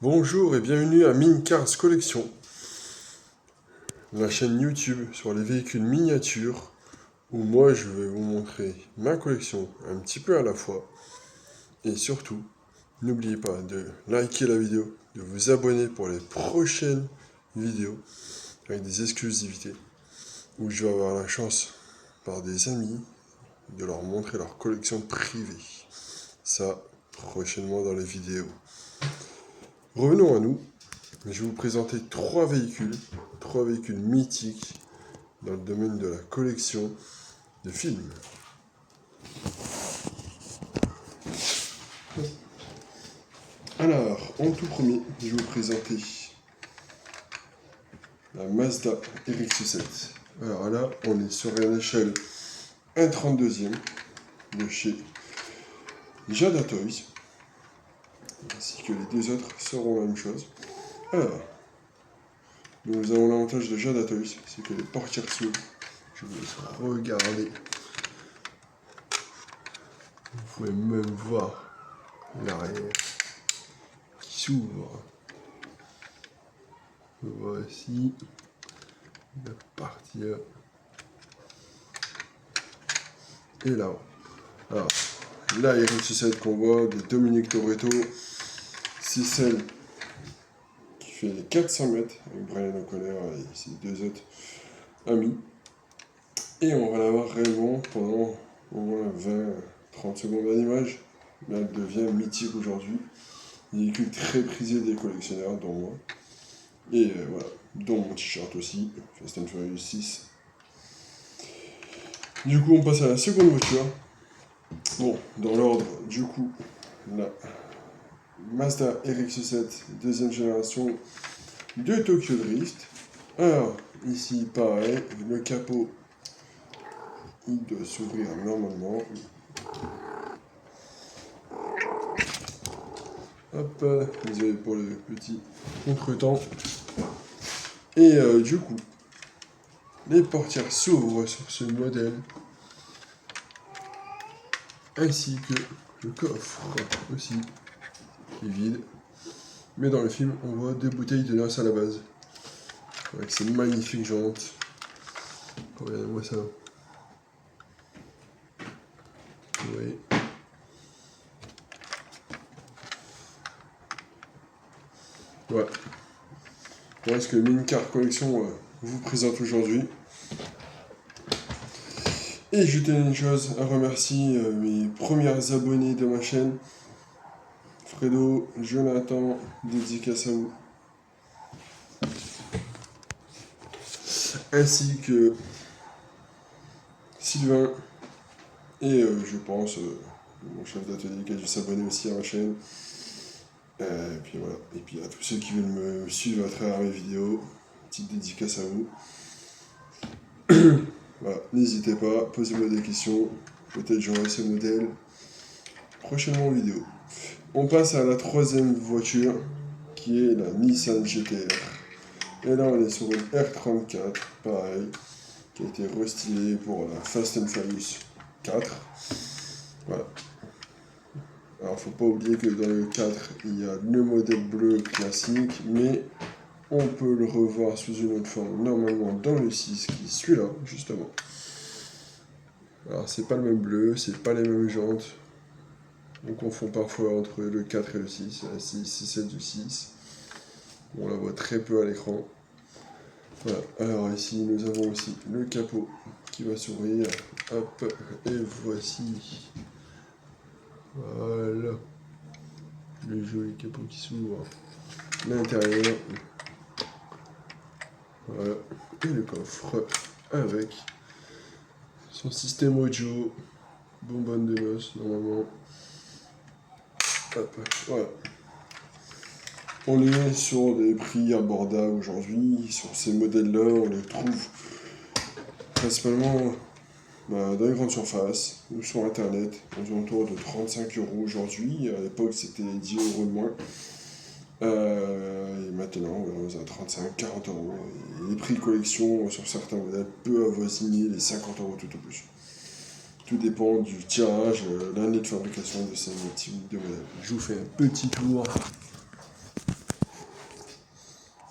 Bonjour et bienvenue à Mincars Collection, la chaîne YouTube sur les véhicules miniatures où moi je vais vous montrer ma collection un petit peu à la fois. Et surtout, n'oubliez pas de liker la vidéo, de vous abonner pour les prochaines vidéos avec des exclusivités où je vais avoir la chance par des amis de leur montrer leur collection privée. Ça, prochainement dans les vidéos. Revenons à nous. Je vais vous présenter trois véhicules mythiques dans le domaine de la collection de films. Alors, en tout premier, je vais vous présenter la Mazda RX-7. Alors là, on est sur une échelle 1/32e de chez Jada Toys, ainsi que les deux autres seront la même chose. Alors, nous avons l'avantage de Jada Toys, c'est que les portières s'ouvrent. Je vous laisse regarder. Vous pouvez même voir l'arrière qui s'ouvre. Voici la partie là. Et là. Alors, la RX-7 qu'on voit de Dominique Toretto, c'est celle qui fait les 400 mètres avec Brian O'Connor et ses deux autres amis. Et on va la voir réellement pendant au moins 20-30 secondes à l'image. Mais elle devient mythique aujourd'hui. Véhicule très prisé des collectionneurs, dont moi. Et voilà, dont mon t-shirt aussi, Fast and Furious 6. Du coup, on passe à la seconde voiture. Bon, dans l'ordre, du coup, la Mazda RX-7, deuxième génération de Tokyo Drift. Alors, ici, pareil, le capot, il doit s'ouvrir normalement. Hop, désolé pour le petit contretemps. Et du coup, les portières s'ouvrent sur ce modèle, ainsi que le coffre aussi, qui est vide. Mais dans le film, on voit deux bouteilles de noces à la base, avec ces magnifiques jantes. Regardez-moi ça. Oui. Voilà. Voilà ce que Mincars Collection vous présente aujourd'hui. Et je tenais une chose à remercier mes premiers abonnés de ma chaîne. Fredo, Jonathan, dédicace à vous. Ainsi que Sylvain. Et je pense mon chef d'atelier qui a dû s'abonner aussi à ma chaîne. Et puis voilà. Et puis à tous ceux qui veulent me suivre à travers mes vidéos, petite dédicace à vous. Voilà, n'hésitez pas, posez-moi des questions. Peut-être j'aurai ce modèle prochainement en vidéo. On passe à la troisième voiture, qui est la Nissan GT-R. Et là, on est sur une R34, pareil, qui a été restylée pour la Fast and Furious 4. Voilà. Alors, faut pas oublier que dans le 4, il y a le modèle bleu classique, mais on peut le revoir sous une autre forme, normalement dans le 6, qui est celui-là, justement. Alors, c'est pas le même bleu, c'est pas les mêmes jantes. On confond parfois entre le 4 et le 6, la 6, c'est celle du 6. On la voit très peu à l'écran. Voilà, alors ici nous avons aussi le capot qui va s'ouvrir. Hop, et voici. Voilà. Le joli capot qui s'ouvre. L'intérieur. Voilà. Et le coffre avec son système audio. Bonbonne de noces normalement. Hop, voilà. On est sur des prix abordables aujourd'hui. Sur ces modèles-là, on les trouve principalement dans les grandes surfaces ou sur internet, aux alentours de 35 € aujourd'hui. À l'époque, c'était 10 € de moins. Et maintenant, on est à 35-40 €. Et les prix collection sur certains modèles peuvent avoisiner les 50 € tout au plus. Tout dépend du tirage, l'année de fabrication de ces types de modèles. Je vous fais un petit tour